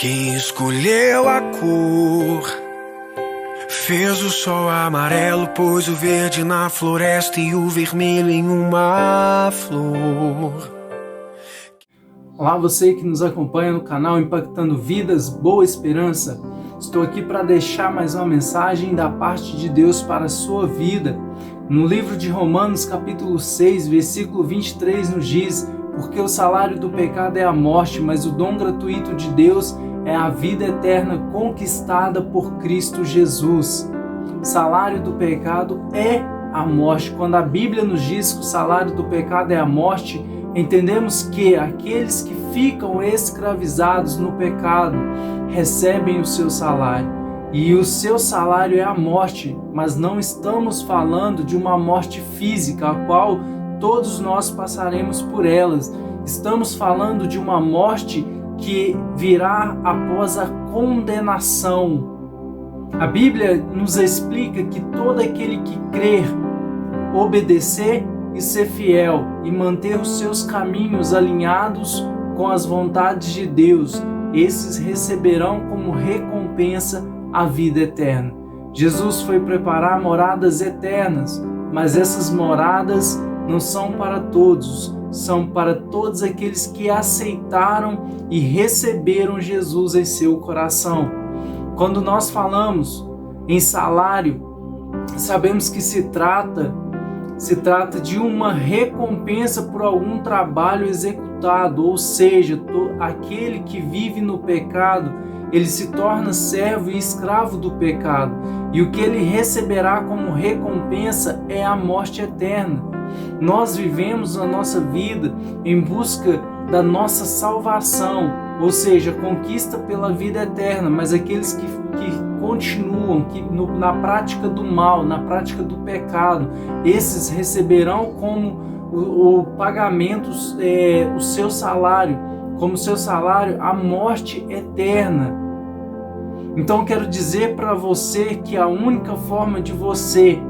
Quem escolheu a cor fez o sol amarelo, pôs o verde na floresta e o vermelho em uma flor. Olá, você que nos acompanha no canal Impactando Vidas, Boa Esperança. Estou aqui para deixar mais uma mensagem da parte de Deus para a sua vida. No livro de Romanos, capítulo 6, versículo 23, nos diz: porque o salário do pecado é a morte, mas o dom gratuito de Deus é a vida eterna conquistada por Cristo Jesus. O salário do pecado é a morte. Quando a Bíblia nos diz que o salário do pecado é a morte, entendemos que aqueles que ficam escravizados no pecado recebem o seu salário. E o seu salário é a morte, mas não estamos falando de uma morte física, a qual todos nós passaremos por elas. Estamos falando de uma morte que virá após a condenação. A Bíblia nos explica que todo aquele que crer, obedecer e ser fiel e manter os seus caminhos alinhados com as vontades de Deus, esses receberão como recompensa a vida eterna. Jesus foi preparar moradas eternas, mas essas moradas não são para todos, são para todos aqueles que aceitaram e receberam Jesus em seu coração. Quando nós falamos em salário, sabemos que se trata de uma recompensa por algum trabalho executado, ou seja, aquele que vive no pecado, ele se torna servo e escravo do pecado, e o que ele receberá como recompensa é a morte eterna. Nós vivemos a nossa vida em busca da nossa salvação, ou seja, conquista pela vida eterna, mas aqueles que continuam na prática do mal, na prática do pecado, esses receberão como o pagamento, o seu salário, como seu salário, a morte eterna. Então quero dizer para você que a única forma de você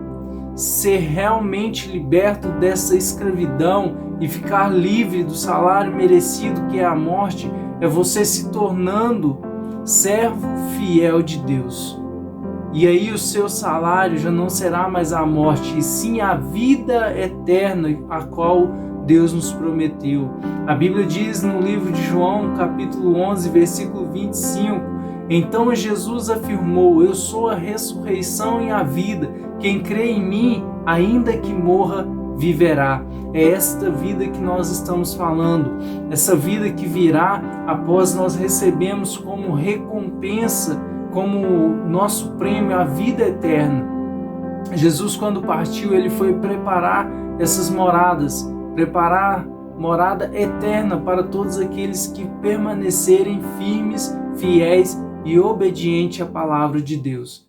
ser realmente liberto dessa escravidão e ficar livre do salário merecido que é a morte, é você se tornando servo fiel de Deus. E aí o seu salário já não será mais a morte, e sim a vida eterna a qual Deus nos prometeu. A Bíblia diz no livro de João, capítulo 11, versículo 25, então Jesus afirmou: eu sou a ressurreição e a vida, quem crê em mim, ainda que morra, viverá. É esta vida que nós estamos falando, essa vida que virá após nós recebemos como recompensa, como nosso prêmio, a vida eterna. Jesus, quando partiu, ele foi preparar essas moradas, preparar morada eterna para todos aqueles que permanecerem firmes, fiéis e obedientes à palavra de Deus.